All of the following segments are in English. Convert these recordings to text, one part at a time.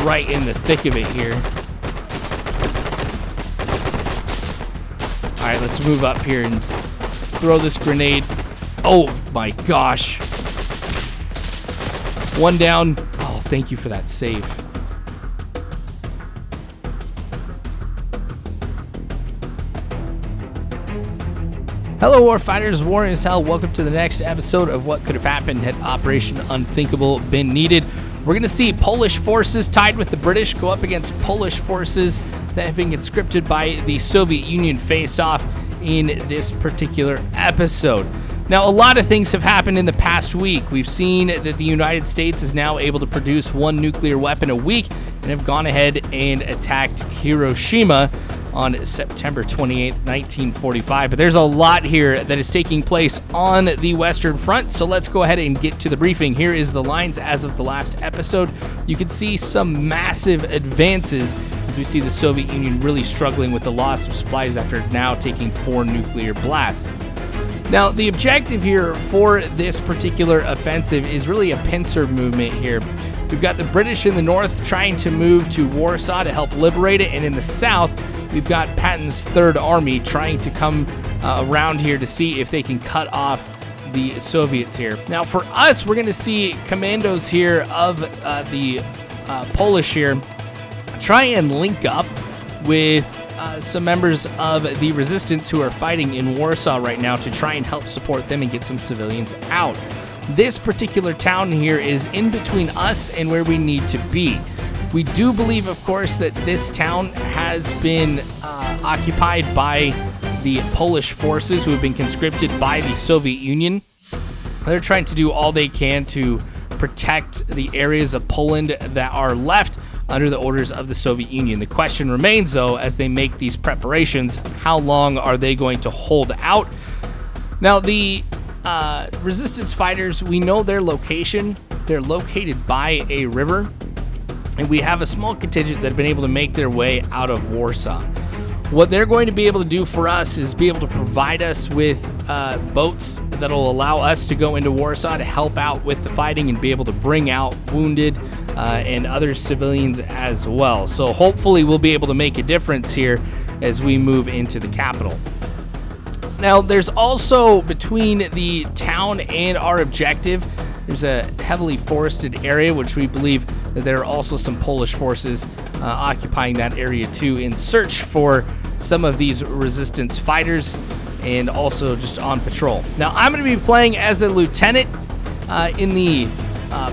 right in the thick of it here. All right, let's move up here and throw this grenade. Oh my gosh. One down. Oh, thank you for that save. Hello, Warfighters. War is Hell. Welcome to the next episode of What Could Have Happened had Operation Unthinkable been needed. We're going to see Polish forces tied with the British go up against Polish forces that have been conscripted by the Soviet Union face-off in this particular episode. Now, a lot of things have happened in the past week. We've seen that the United States is now able to produce one nuclear weapon a week and have gone ahead and attacked Hiroshima on September 28th, 1945. But there's a lot here that is taking place on the Western Front, so let's go ahead and get to the briefing. Here is the lines as of the last episode. You can see some massive advances as we see the Soviet Union really struggling with the loss of supplies after now taking 4 nuclear blasts. Now, the objective here for this particular offensive is really a pincer movement here. We've got the British in the north trying to move to Warsaw to help liberate it, and in the south, we've got Patton's Third Army trying to come around here to see if they can cut off the Soviets here. Now, for us, we're going to see commandos here of the Polish here try and link up with some members of the resistance who are fighting in Warsaw right now to try and help support them and get some civilians out. This particular town here is in between us and where we need to be. We do believe, of course, that this town has been occupied by the Polish forces who have been conscripted by the Soviet Union. They're trying to do all they can to protect the areas of Poland that are left under the orders of the Soviet Union. The question remains, though, as they make these preparations, how long are they going to hold out? Now, the resistance fighters, we know their location. They're located by a river. And we have a small contingent that have been able to make their way out of Warsaw. What they're going to be able to do for us is be able to provide us with boats that'll allow us to go into Warsaw to help out with the fighting and be able to bring out wounded and other civilians as well. So hopefully we'll be able to make a difference here as we move into the capital. Now, there's also between the town and our objective, there's a heavily forested area, which we believe that there are also some Polish forces occupying that area too in search for some of these resistance fighters and also just on patrol. Now, I'm going to be playing as a lieutenant in the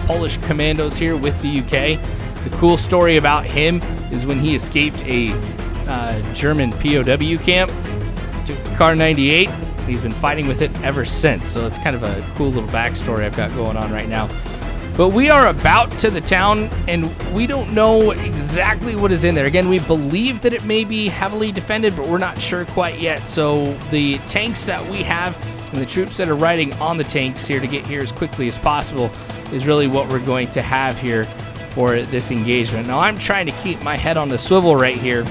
Polish commandos here with the UK. The cool story about him is when he escaped a German POW camp, took a Car 98, and he's been fighting with it ever since. So it's kind of a cool little backstory I've got going on right now. But we are about to the town, and we don't know exactly what is in there. Again, we believe that it may be heavily defended, but we're not sure quite yet. So the tanks that we have and the troops that are riding on the tanks here to get here as quickly as possible is really what we're going to have here for this engagement. Now, I'm trying to keep my head on the swivel right here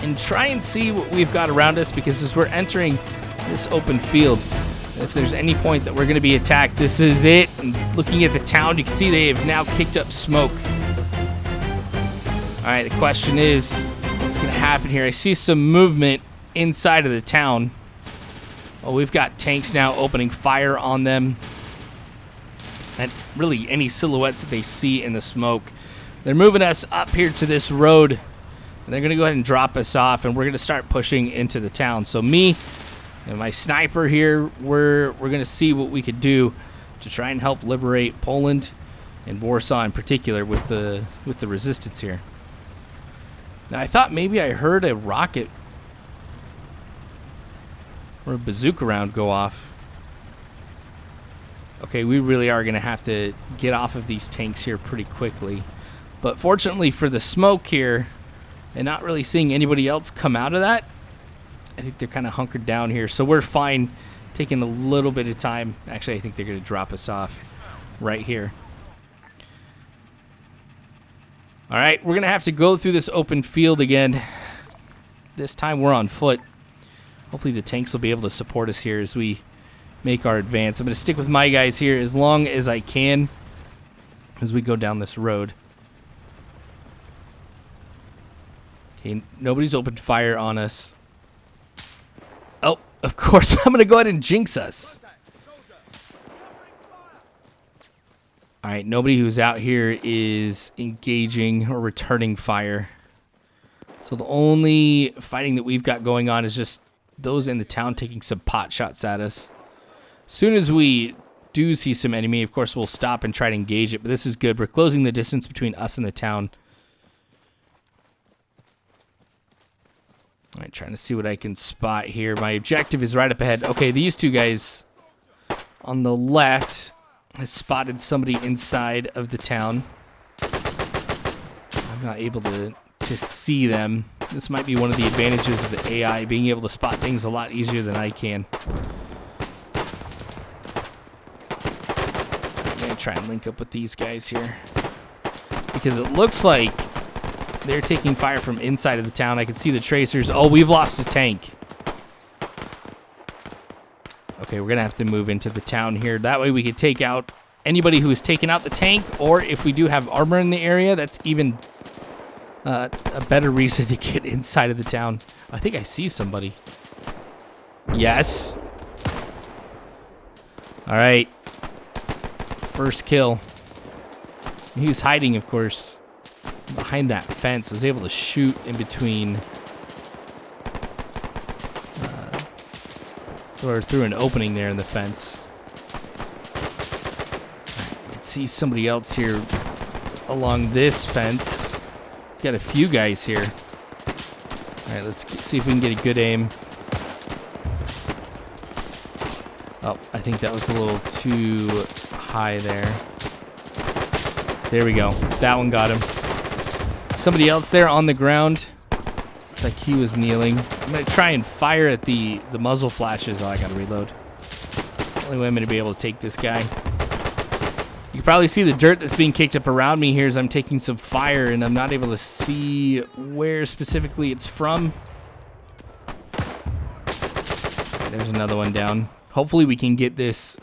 and try and see what we've got around us, because as we're entering this open field, if there's any point that we're going to be attacked, this is it. And looking at the town, you can see they have now kicked up smoke. All right, the question is, what's going to happen here? I see some movement inside of the town. Well, we've got tanks now opening fire on them. And really any silhouettes that they see in the smoke. They're moving us up here to this road. And they're going to go ahead and drop us off, and we're going to start pushing into the town. So me and my sniper here, we're going to see what we could do to try and help liberate Poland and Warsaw in particular with the resistance here. Now, I thought maybe I heard a rocket or a bazooka round go off. Okay, we really are going to have to get off of these tanks here pretty quickly. But fortunately for the smoke here, and not really seeing anybody else come out of that, I think they're kind of hunkered down here. So we're fine, taking a little bit of time. Actually, I think they're going to drop us off right here. All right, we're going to have to go through this open field again. This time we're on foot. Hopefully the tanks will be able to support us here as we make our advance. I'm going to stick with my guys here as long as I can as we go down this road. Okay, nobody's opened fire on us. Oh, of course, I'm going to go ahead and jinx us. All right, nobody who's out here is engaging or returning fire. So the only fighting that we've got going on is just those in the town taking some pot shots at us. As soon as we do see some enemy, of course, we'll stop and try to engage it. But this is good. We're closing the distance between us and the town. All right, trying to see what I can spot here. My objective is right up ahead. Okay, these two guys on the left has spotted somebody inside of the town. I'm not able to see them. This might be one of the advantages of the AI, being able to spot things a lot easier than I can. I'm going to try and link up with these guys here, because it looks like they're taking fire from inside of the town. I can see the tracers. Oh, we've lost a tank. Okay, we're going to have to move into the town here. That way we can take out anybody who has taken out the tank, or if we do have armor in the area, that's even a better reason to get inside of the town. I think I see somebody. Yes. All right. First kill. He was hiding, of course, behind that fence. Was able to shoot in between, or through an opening there in the fence. I can see somebody else here along this fence. Got a few guys here. All right, let's see if we can get a good aim. Oh, I think that was a little too high there. There we go. That one got him. Somebody else there on the ground. Looks like he was kneeling. I'm going to try and fire at the muzzle flashes. Oh, I got to reload. Only way I'm going to be able to take this guy. You can probably see the dirt that's being kicked up around me here as I'm taking some fire, and I'm not able to see where specifically it's from. There's another one down. Hopefully we can get this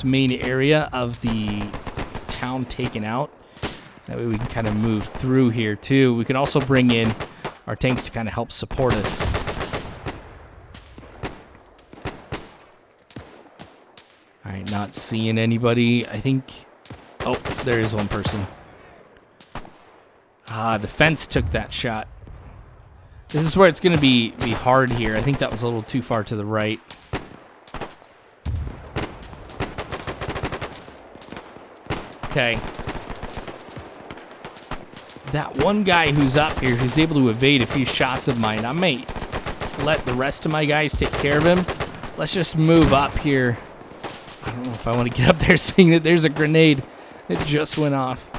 main area of the town taken out. That way we can kind of move through here too. We can also bring in our tanks to kind of help support us. All right, not seeing anybody. I think... Oh, there is one person. Ah, the fence took that shot. This is where it's going to be hard here. I think that was a little too far to the right. Okay. That one guy who's up here, who's able to evade a few shots of mine, I might let the rest of my guys take care of him. Let's just move up here. I don't know if I want to get up there seeing that there's a grenade. It just went off.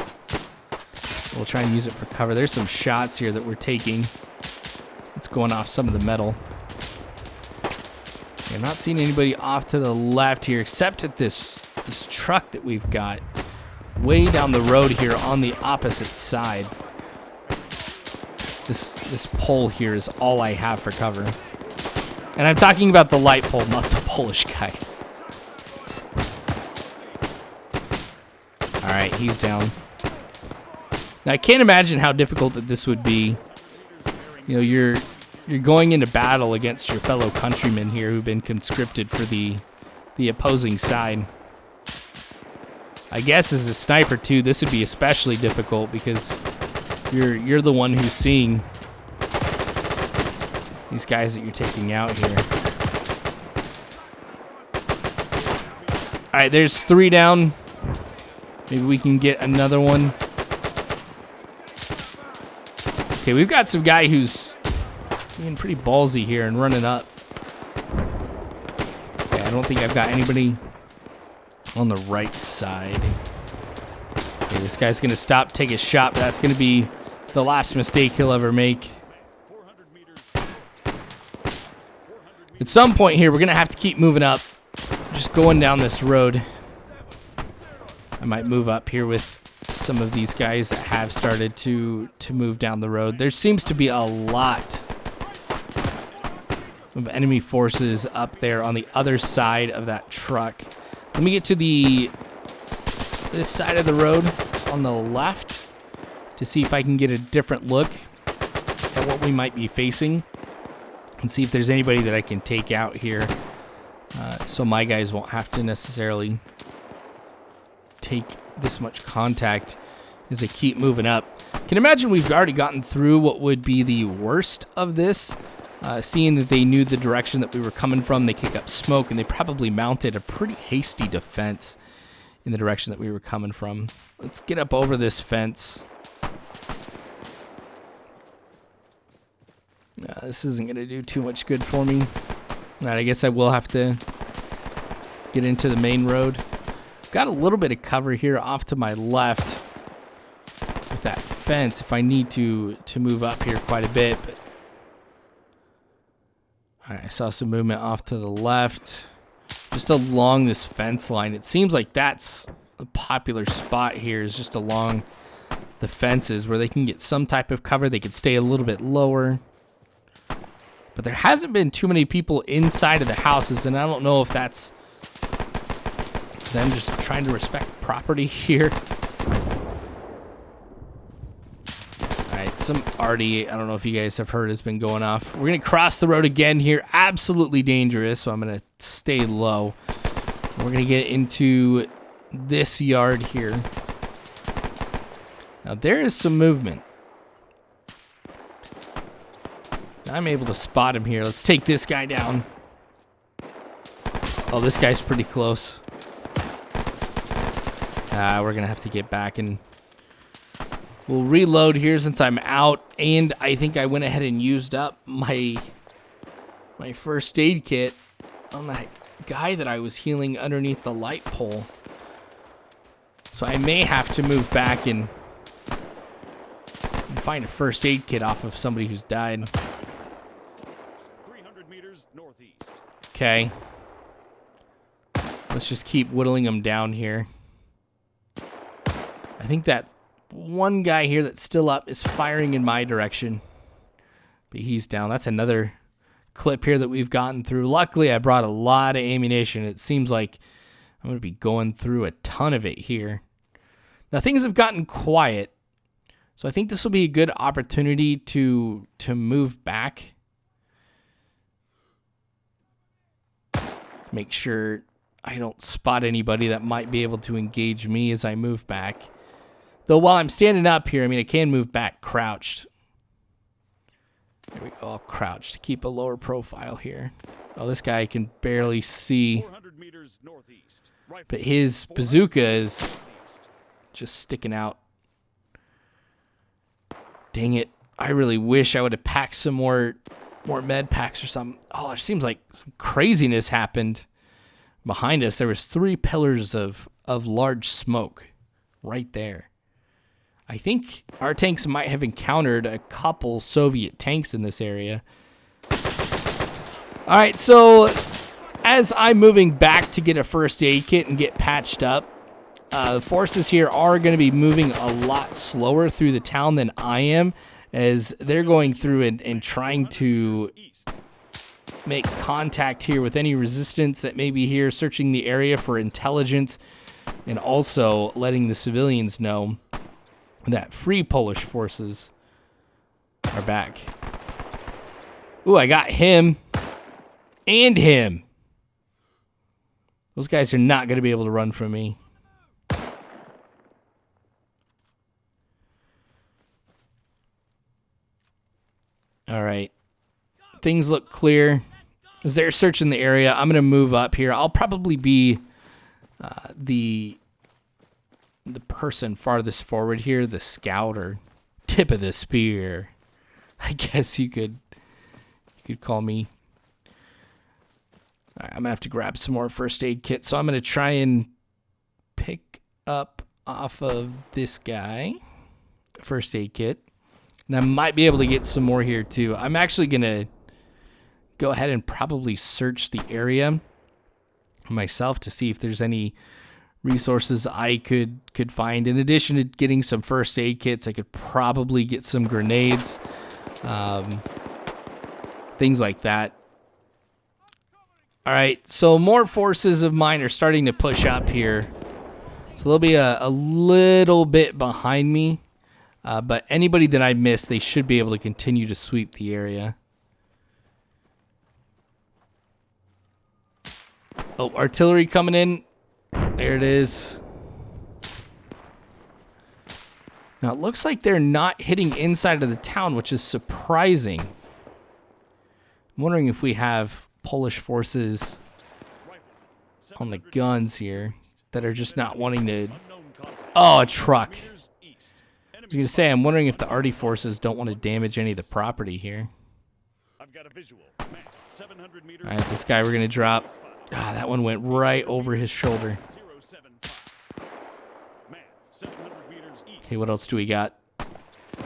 We'll try and use it for cover. There's some shots here that we're taking. It's going off some of the metal. I'm not seeing anybody off to the left here, except at this truck that we've got way down the road here on the opposite side. This pole here is all I have for cover. And I'm talking about the light pole, not the Polish guy. All right, he's down. Now, I can't imagine how difficult that this would be. You know, you're going into battle against your fellow countrymen here who've been conscripted for the opposing side. I guess as a sniper too, this would be especially difficult because you're the one who's seeing these guys that you're taking out here. All right, there's 3 down. Maybe we can get another one. Okay, we've got some guy who's being pretty ballsy here and running up. Okay, I don't think I've got anybody on the right side. Okay, this guy's going to stop, take a shot. But that's going to be the last mistake he'll ever make. At some point here, we're going to have to keep moving up. Just going down this road. I might move up here with some of these guys that have started to move down the road. There seems to be a lot of enemy forces up there on the other side of that truck. Let me get to this side of the road on the left to see if I can get a different look at what we might be facing and see if there's anybody that I can take out here, so my guys won't have to necessarily take this much contact as they keep moving up. Can imagine we've already gotten through what would be the worst of this. Seeing that they knew the direction that we were coming from, they kick up smoke, and they probably mounted a pretty hasty defense in the direction that we were coming from. Let's get up over this fence. This isn't going to do too much good for me. All right, I guess I will have to get into the main road. Got a little bit of cover here off to my left with that fence if I need to move up here quite a bit. But all right, I saw some movement off to the left, just along this fence line. It seems like that's a popular spot here, is just along the fences where they can get some type of cover. They could stay a little bit lower. But there hasn't been too many people inside of the houses, and I don't know if that's them just trying to respect property here. Some arty, I don't know if you guys have heard, has been going off. We're going to cross the road again here. Absolutely dangerous, so I'm going to stay low. We're going to get into this yard here. Now, there is some movement. I'm able to spot him here. Let's take this guy down. Oh, this guy's pretty close. We're going to have to get back and we'll reload here since I'm out, and I think I went ahead and used up my first aid kit on that guy that I was healing underneath the light pole. So I may have to move back and find a first aid kit off of somebody who's died. 300 meters northeast. Okay. Let's just keep whittling them down here. I think that one guy here that's still up is firing in my direction, but he's down. That's another clip here that we've gotten through. Luckily, I brought a lot of ammunition. It seems like I'm going to be going through a ton of it here. Now, things have gotten quiet, so I think this will be a good opportunity to move back. Make sure I don't spot anybody that might be able to engage me as I move back. Though while I'm standing up here, I mean, I can move back crouched. There we go, I'll crouch to keep a lower profile here. Oh, this guy I can barely see. 400 meters northeast. But his bazooka is just sticking out. Dang it. I really wish I would have packed some more med packs or something. Oh, it seems like some craziness happened behind us. There was 3 pillars of large smoke right there. I think our tanks might have encountered a couple Soviet tanks in this area. All right, so as I'm moving back to get a first aid kit and get patched up, the forces here are going to be moving a lot slower through the town than I am, as they're going through and trying to make contact here with any resistance that may be here, searching the area for intelligence, and also letting the civilians know that free Polish forces are back. Ooh, I got him and him. Those guys are not going to be able to run from me. All right. Things look clear. As they're searching the area, I'm going to move up here. I'll probably be the person farthest forward here, the scout or tip of the spear, I guess you could call me. All right, I'm gonna have to grab some more first aid kits, so I'm gonna try and pick up off of this guy first aid kit, and I might be able to get some more here too. I'm actually gonna go ahead and probably search the area myself to see if there's any resources I could find. In addition to getting some first aid kits, I could probably get some grenades, things like that. All right, so more forces of mine are starting to push up here. So they'll be a little bit behind me. But anybody that I miss, they should be able to continue to sweep the area. Oh, artillery coming in. There it is. Now, it looks like they're not hitting inside of the town, which is surprising. I'm wondering if we have Polish forces on the guns here that are just not wanting to... Oh, a truck. I was going to say, I'm wondering if the arty forces don't want to damage any of the property here. All right, this guy we're going to drop. Ah, that one went right over his shoulder. Okay, what else do we got?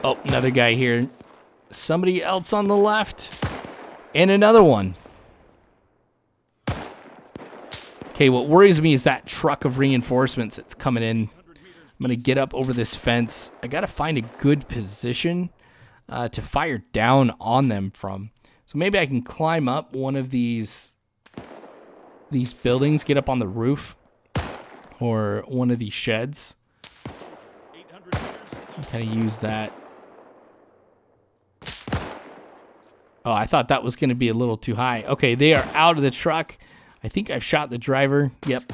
Oh, another guy here. Somebody else on the left. And another one. Okay, what worries me is that truck of reinforcements that's coming in. I'm going to get up over this fence. I got to find a good position to fire down on them from. So maybe I can climb up one of these buildings, get up on the roof, or one of these sheds. Kind of use that. Oh, I thought that was going to be a little too high. Okay, they are out of the truck. I think I've shot the driver. Yep.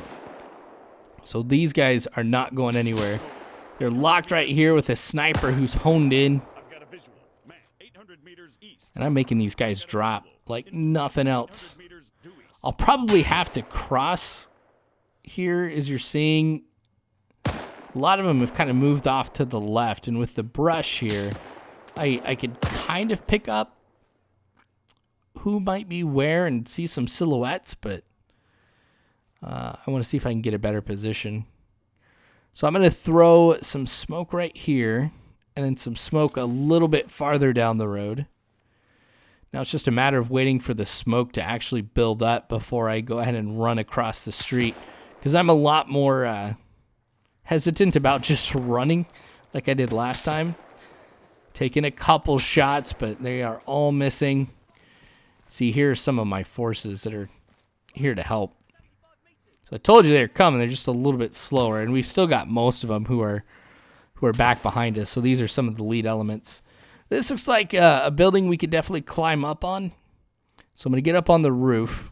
So these guys are not going anywhere. They're locked right here with a sniper who's honed in. And I'm making these guys drop like nothing else. I'll probably have to cross here, as you're seeing. A lot of them have kind of moved off to the left, and with the brush here, I could kind of pick up who might be where and see some silhouettes, but I want to see if I can get a better position. So I'm going to throw some smoke right here, and then some smoke a little bit farther down the road. Now it's just a matter of waiting for the smoke to actually build up before I go ahead and run across the street, because I'm a lot more... hesitant about just running like I did last time. Taking a couple shots, but they are all missing. See, here are some of my forces that are here to help. So I told you they're coming. They're just a little bit slower, and we've still got most of them who are back behind us. So these are some of the lead elements. This looks like a building we could definitely climb up on. So I'm going to get up on the roof.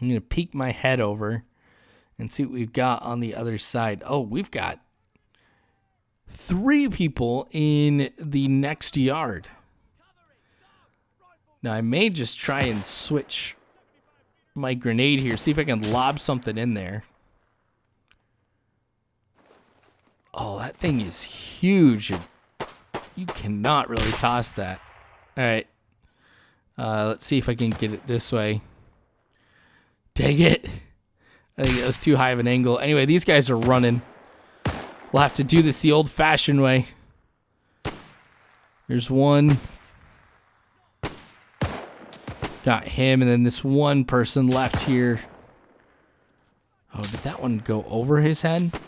I'm going to peek my head over and see what we've got on the other side. Oh, we've got 3 people in the next yard. Now, I may just try and switch my grenade here, see if I can lob something in there. Oh, that thing is huge. You cannot really toss that. All right. Let's see if I can get it this way. Dang it. I think it was too high of an angle. Anyway, these guys are running. We'll have to do this the old-fashioned way. There's one. Got him, and then this one person left here. Oh, did that one go over his head?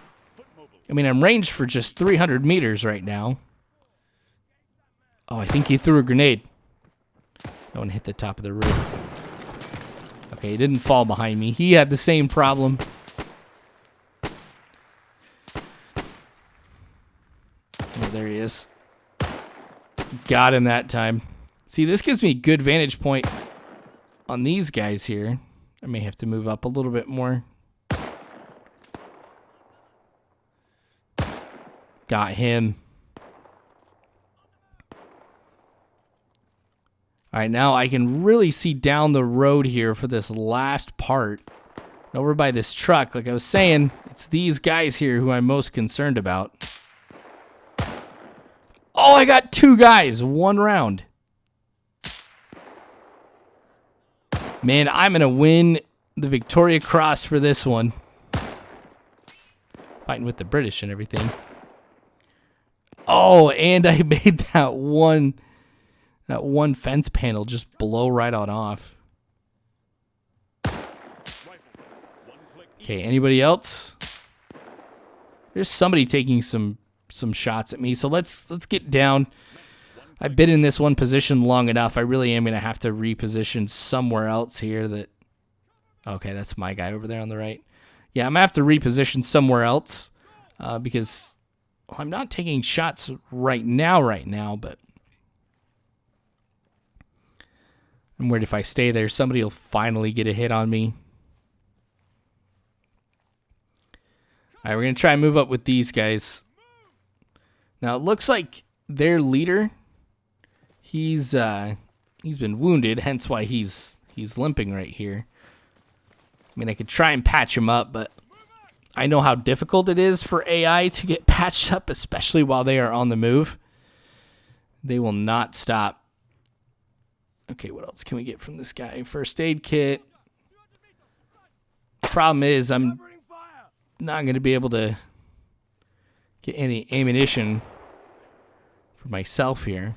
I mean, I'm ranged for just 300 meters right now. Oh, I think he threw a grenade. That one hit the top of the roof. Okay, he didn't fall behind me. He had the same problem. Oh, there he is. Got him that time. See, this gives me a good vantage point on these guys here. I may have to move up a little bit more. Got him. All right, now I can really see down the road here for this last part. Over by this truck, like I was saying, it's these guys here who I'm most concerned about. Oh, I got 2 guys, 1 round. Man, I'm going to win the Victoria Cross for this one. Fighting with the British and everything. Oh, and I made that one fence panel just blow right on off. Okay, anybody else? There's somebody taking some shots at me, so let's get down. I've been in this one position long enough. I really am going to have to reposition somewhere else here. Okay, that's my guy over there on the right. Yeah, I'm going to have to reposition somewhere else because I'm not taking shots right now, but I'm worried if I stay there, somebody will finally get a hit on me. All right, we're going to try and move up with these guys. Now, it looks like their leader, he's been wounded, hence why he's limping right here. I mean, I could try and patch him up, but I know how difficult it is for AI to get patched up, especially while they are on the move. They will not stop. Okay, what else can we get from this guy? First aid kit. Problem is, I'm not going to be able to get any ammunition for myself here.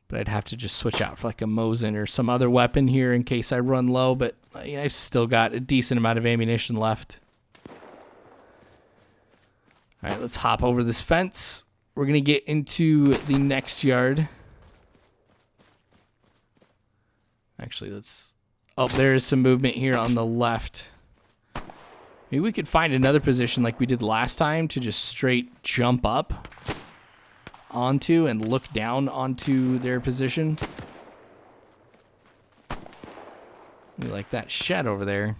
But I'd have to just switch out for like a Mosin or some other weapon here in case I run low. But I've still got a decent amount of ammunition left. All right, let's hop over this fence. We're going to get into the next yard. Actually, let's... Oh, there is some movement here on the left. Maybe we could find another position like we did last time to just straight jump up onto and look down onto their position. Like that shed over there.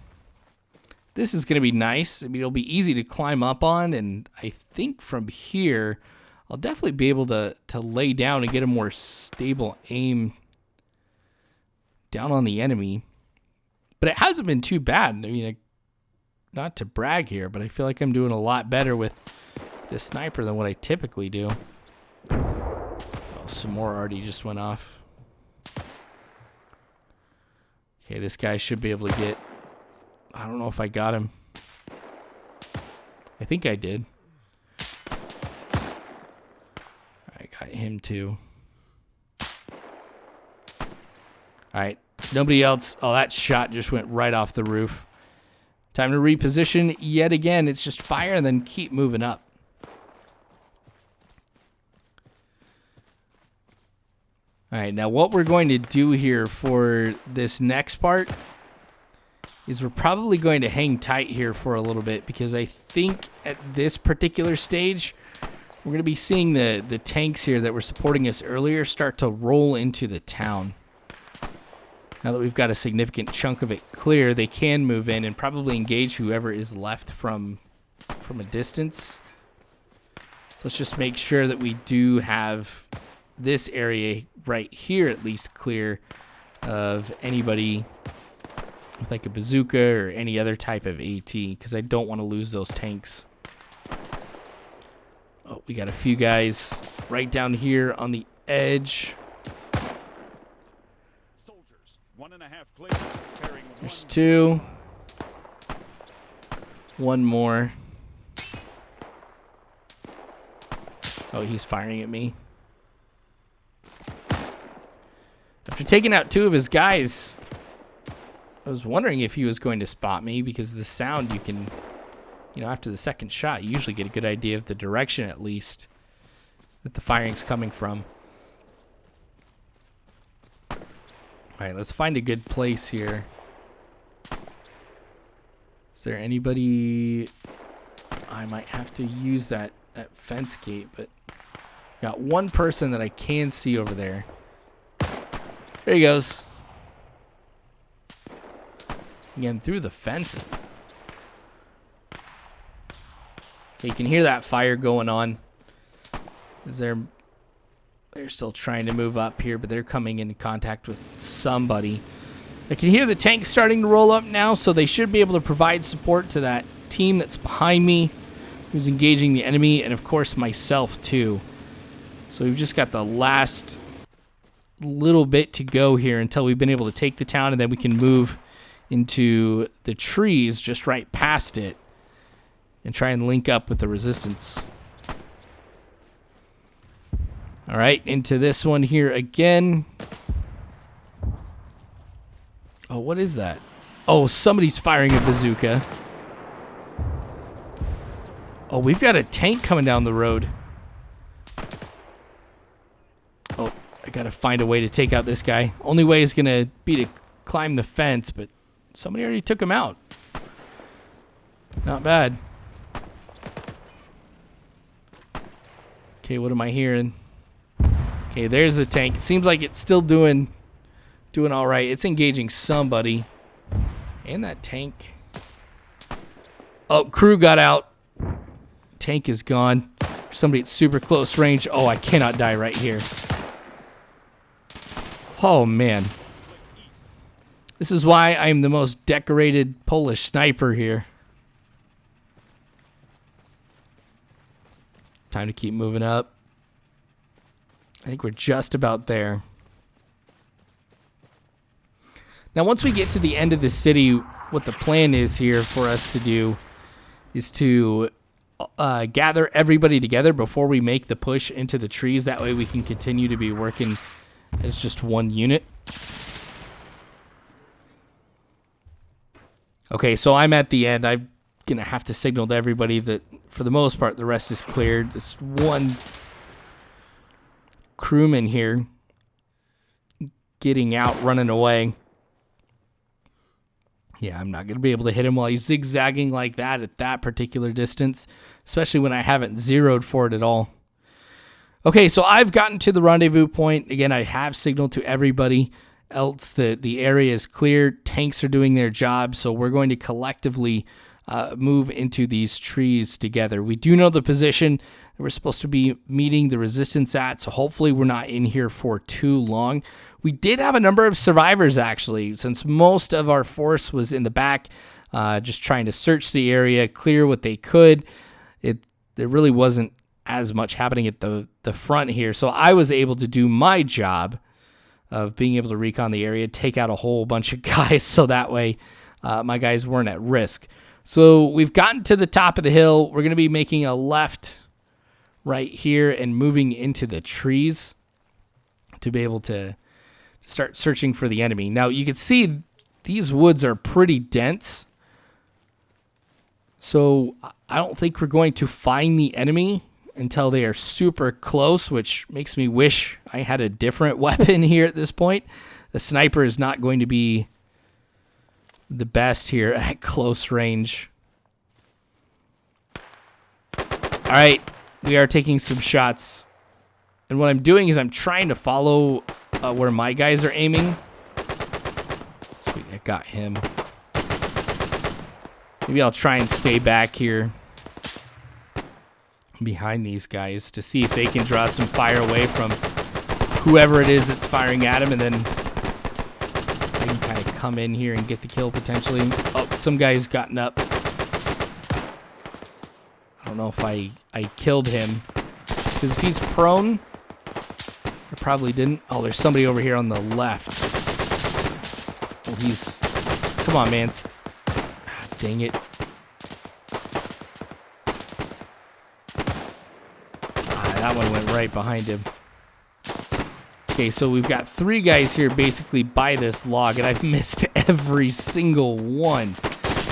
This is going to be nice. I mean, it'll be easy to climb up on, and I think from here I'll definitely be able to lay down and get a more stable aim down on the enemy. But it hasn't been too bad. I mean, not to brag here, but I feel like I'm doing a lot better with this sniper than what I typically do. Oh, some more already just went off. Okay, this guy should be able to get... I don't know if I got him. I think I did. I got him too. Alright, nobody else. Oh, that shot just went right off the roof. Time to reposition yet again. It's just fire and then keep moving up. Alright, now what we're going to do here for this next part is we're probably going to hang tight here for a little bit, because I think at this particular stage we're going to be seeing the tanks here that were supporting us earlier start to roll into the town. Now that we've got a significant chunk of it clear, they can move in and probably engage whoever is left from a distance. So let's just make sure that we do have this area right here at least clear of anybody with like a bazooka or any other type of AT, because I don't want to lose those tanks. Oh, we got a few guys right down here on the edge. Soldiers, 1.5 clicks, carrying There's two. One more. Oh, he's firing at me. After taking out two of his guys, I was wondering if he was going to spot me, because the sound you can, after the second shot, you usually get a good idea of the direction at least that the firing's coming from. All right, let's find a good place here. Is there anybody? I might have to use that fence gate, but got one person that I can see over there. There he goes. Again, through the fence. Okay, you can hear that fire going on. They're still trying to move up here, but they're coming into contact with somebody. I can hear the tank starting to roll up now, so they should be able to provide support to that team that's behind me, who's engaging the enemy, and of course myself too. So we've just got the last little bit to go here until we've been able to take the town, and then we can move into the trees just right past it and try and link up with the resistance. All right, into this one here again. Oh, what is that? Oh, somebody's firing a bazooka. Oh, we've got a tank coming down the road. Oh, I gotta find a way to take out this guy. Only way is gonna be to climb the fence, but somebody already took him out. Not bad. Okay, what am I hearing? Okay, there's the tank. It seems like it's still doing all right. It's engaging somebody. And that tank. Oh, crew got out. Tank is gone. Somebody at super close range. Oh, I cannot die right here. Oh, man. This is why I'm the most decorated Polish sniper here. Time to keep moving up. I think we're just about there. Now, once we get to the end of the city, what the plan is here for us to do is to gather everybody together before we make the push into the trees. That way we can continue to be working as just one unit. Okay, so I'm at the end. I'm going to have to signal to everybody that, for the most part, the rest is cleared. This one crewman here getting out, running away. Yeah, I'm not going to be able to hit him while he's zigzagging like that at that particular distance, especially when I haven't zeroed for it at all. Okay, so I've gotten to the rendezvous point. Again, I have signaled to everybody else that the area is clear. Tanks are doing their job, so we're going to collectively move into these trees together. We do know the position that we're supposed to be meeting the resistance at, so hopefully we're not in here for too long. We did have a number of survivors, actually, since most of our force was in the back, just trying to search the area, clear what they could. There really wasn't as much happening at the front here, so I was able to do my job of being able to recon the area, take out a whole bunch of guys, so that way my guys weren't at risk. So we've gotten to the top of the hill. We're going to be making a left right here and moving into the trees to be able to start searching for the enemy. Now, you can see these woods are pretty dense, so I don't think we're going to find the enemy until they are super close, which makes me wish I had a different weapon here at this point. The sniper is not going to be the best here at close range. All right, we are taking some shots. And what I'm doing is I'm trying to follow where my guys are aiming. Sweet, I got him. Maybe I'll try and stay back here behind these guys to see if they can draw some fire away from whoever it is that's firing at him, and then I can kind of come in here and get the kill potentially. Oh, some guy's gotten up. I don't know if I killed him, because if he's prone, I probably didn't. Oh, there's somebody over here on the left. Well, he's... Come on, man. Dang it. That one went right behind him. Okay, so we've got 3 guys here basically by this log, and I've missed every single one.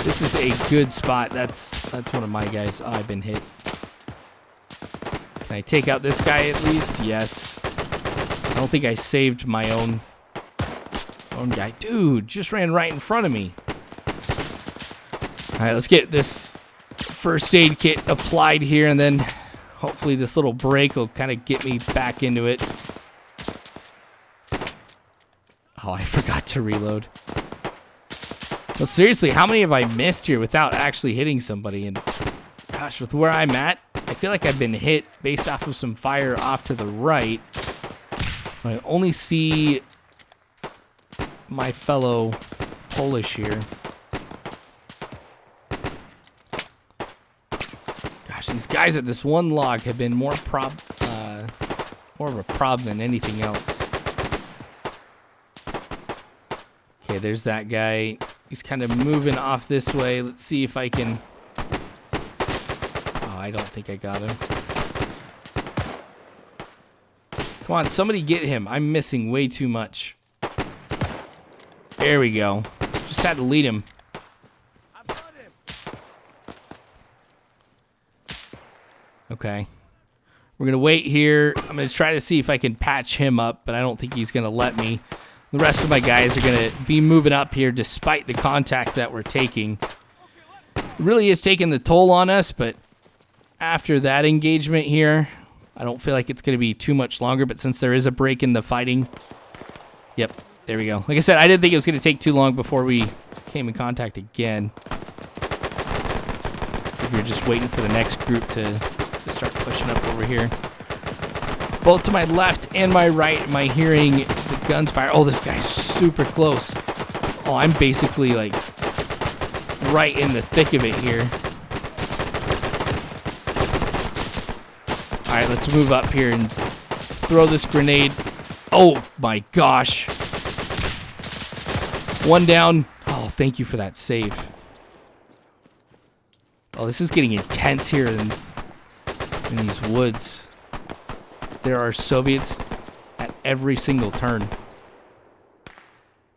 This is a good spot. That's one of my guys. Oh, I've been hit. Can I take out this guy at least? Yes. I don't think I saved my own guy. Dude, just ran right in front of me. All right, let's get this first aid kit applied here, and then hopefully this little break will kind of get me back into it. Oh, I forgot to reload. Well, seriously, how many have I missed here without actually hitting somebody? And gosh, with where I'm at, I feel like I've been hit based off of some fire off to the right. I only see my fellow Polish here. Gosh, these guys at this one log have been more of a problem than anything else. Okay, there's that guy. He's kind of moving off this way. Let's see if I can... Oh, I don't think I got him. Come on, somebody get him. I'm missing way too much. There we go. Just had to lead him. Okay. We're going to wait here. I'm going to try to see if I can patch him up, but I don't think he's going to let me. The rest of my guys are going to be moving up here despite the contact that we're taking. It really is taking the toll on us, but after that engagement here, I don't feel like it's going to be too much longer, but since there is a break in the fighting... Yep, there we go. Like I said, I didn't think it was going to take too long before we came in contact again. We were just waiting for the next group to start pushing up over here. Both to my left and my right, am I hearing the guns fire? Oh, this guy's super close. Oh, I'm basically like right in the thick of it here. All right, let's move up here and throw this grenade. Oh my gosh. One down. Oh, thank you for that save. Oh, this is getting intense here in these woods. There are Soviets at every single turn.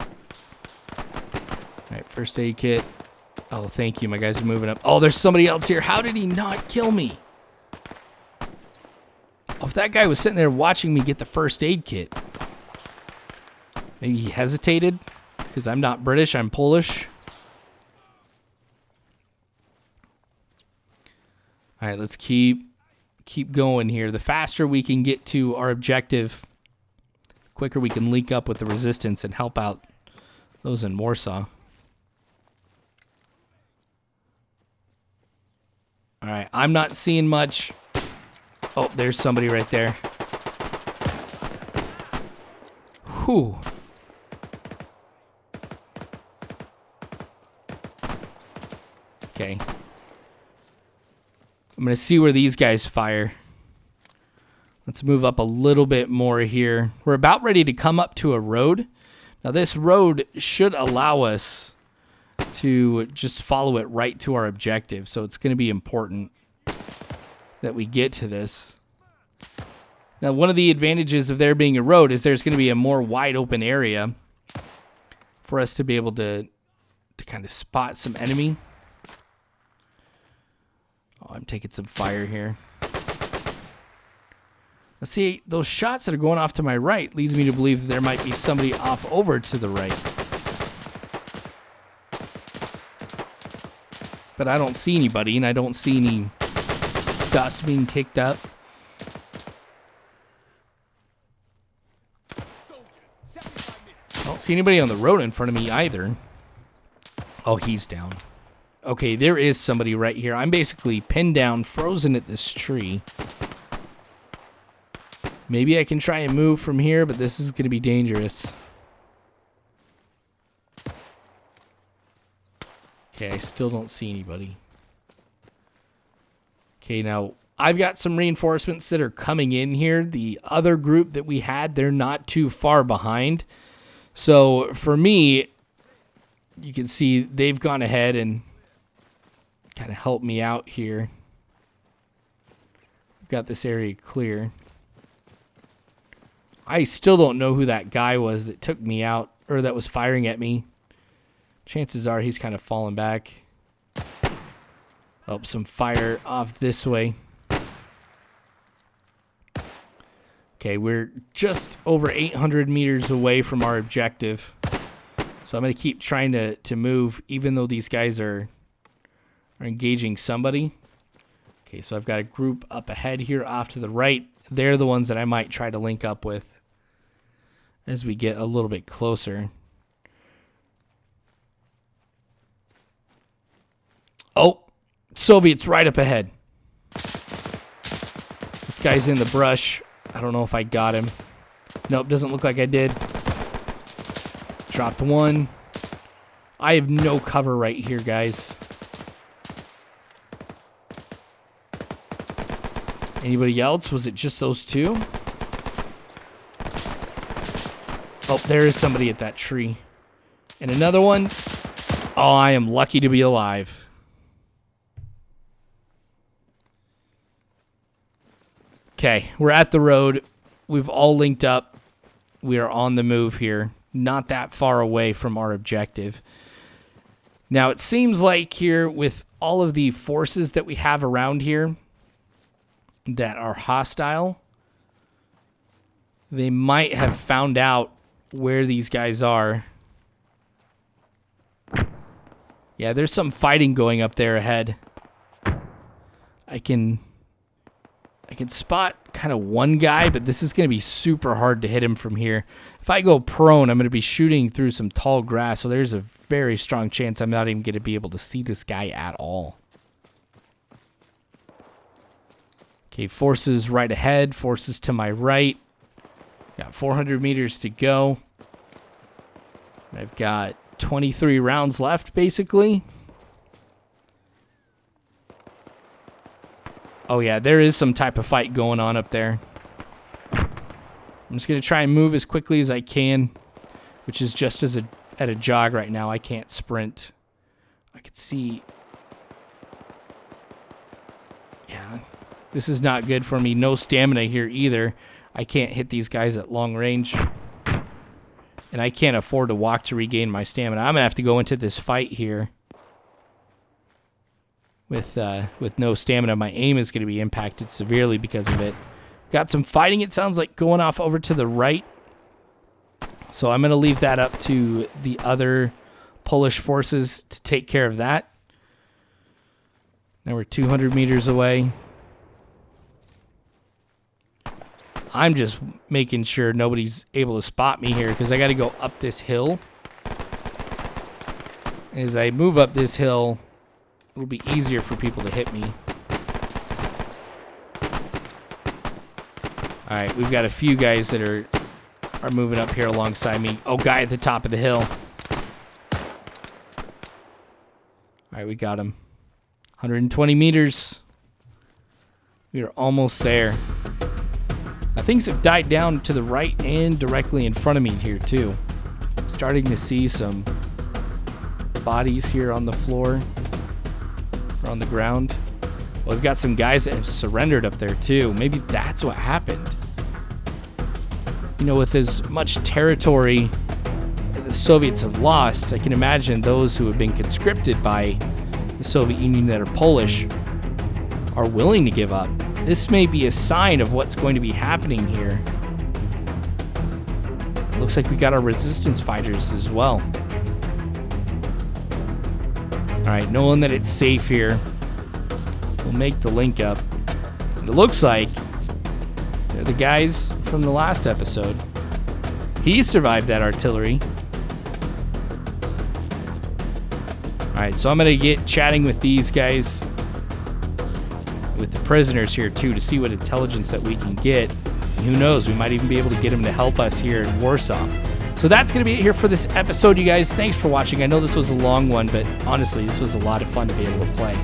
All right, first aid kit. Oh, thank you. My guys are moving up. Oh, there's somebody else here. How did he not kill me? Oh, if that guy was sitting there watching me get the first aid kit. Maybe he hesitated because I'm not British, I'm Polish. All right, let's keep going here. The faster we can get to our objective, the quicker we can link up with the resistance and help out those in Warsaw. All right, I'm not seeing much. Oh, there's somebody right there. Whew. Okay. I'm going to see where these guys fire. Let's move up a little bit more here. We're about ready to come up to a road. Now, this road should allow us to just follow it right to our objective. So it's going to be important that we get to this. Now, one of the advantages of there being a road is there's going to be a more wide open area for us to be able to kind of spot some enemy. Oh, I'm taking some fire here. Let's see, those shots that are going off to my right leads me to believe that there might be somebody off over to the right. But I don't see anybody, and I don't see any dust being kicked up. I don't see anybody on the road in front of me either. Oh, he's down. Okay, there is somebody right here. I'm basically pinned down, frozen at this tree. Maybe I can try and move from here, but this is going to be dangerous. Okay, I still don't see anybody. Okay, now I've got some reinforcements that are coming in here. The other group that we had, they're not too far behind. So for me, you can see they've gone ahead and kind of helped me out here. Got this area clear. I still don't know who that guy was that took me out, or that was firing at me. Chances are he's kind of fallen back. Oh, some fire off this way. Okay, we're just over 800 meters away from our objective. So I'm going to keep trying to move, even though these guys are engaging somebody. Okay, so I've got a group up ahead here off to the right. They're the ones that I might try to link up with as we get a little bit closer. Oh, Soviets right up ahead. This guy's in the brush. I don't know if I got him. Nope, doesn't look like I did. Dropped one. I have no cover right here, guys. Anybody else? Was it just those two? Oh, there is somebody at that tree. And another one. Oh, I am lucky to be alive. Okay, we're at the road. We've all linked up. We are on the move here. Not that far away from our objective. Now, it seems like here with all of the forces that we have around here that are hostile, they might have found out where these guys are. Yeah, there's some fighting going up there ahead. I can I can spot kind of one guy, but this is going to be super hard to hit him from here. If I go prone, I'm going to be shooting through some tall grass, so there's a very strong chance I'm not even going to be able to see this guy at all. Okay, forces right ahead, forces to my right. Got 400 meters to go. I've got 23 rounds left, basically. Oh yeah, there is some type of fight going on up there. I'm just going to try and move as quickly as I can, which is just at a jog right now. I can't sprint. I could see. Yeah, this is not good for me. No stamina here either. I can't hit these guys at long range. And I can't afford to walk to regain my stamina. I'm going to have to go into this fight here with no stamina. My aim is going to be impacted severely because of it. Got some fighting, it sounds like, going off over to the right. So I'm going to leave that up to the other Polish forces to take care of that. Now we're 200 meters away. I'm just making sure nobody's able to spot me here because I got to go up this hill. As I move up this hill, it'll be easier for people to hit me. All right, we've got a few guys that are moving up here alongside me. Oh, guy at the top of the hill. All right, we got him. 120 meters. We are almost there. Now, things have died down to the right and directly in front of me here, too. Starting to see some bodies here on the floor. Or on the ground. Well, we've got some guys that have surrendered up there, too. Maybe that's what happened. You know, with as much territory that the Soviets have lost, I can imagine those who have been conscripted by the Soviet Union that are Polish are willing to give up. This may be a sign of what's going to be happening here. Looks like we got our resistance fighters as well. All right, knowing that it's safe here, we'll make the link up. And it looks like they're the guys from the last episode. He survived that artillery. All right, so I'm going to get chatting with these guys, with the prisoners here too, to see what intelligence that we can get. And who knows, we might even be able to get them to help us here in Warsaw. So that's going to be it here for this episode, you guys. Thanks for watching. I know this was a long one, but honestly, this was a lot of fun to be able to play.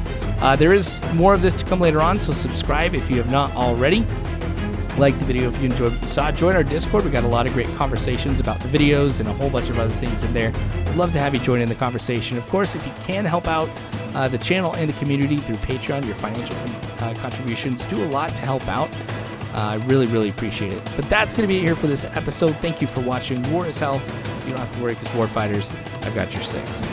There is more of this to come later on, so subscribe if you have not already. Like the video if you enjoyed what you saw. Join our Discord. We got a lot of great conversations about the videos and a whole bunch of other things in there. I'd love to have you join in the conversation. Of course, if you can help out the channel and the community through Patreon, your financial contributions do a lot to help out. I really, really appreciate it. But that's going to be it here for this episode. Thank you for watching. War is hell. You don't have to worry because Warfighters, I've got your six.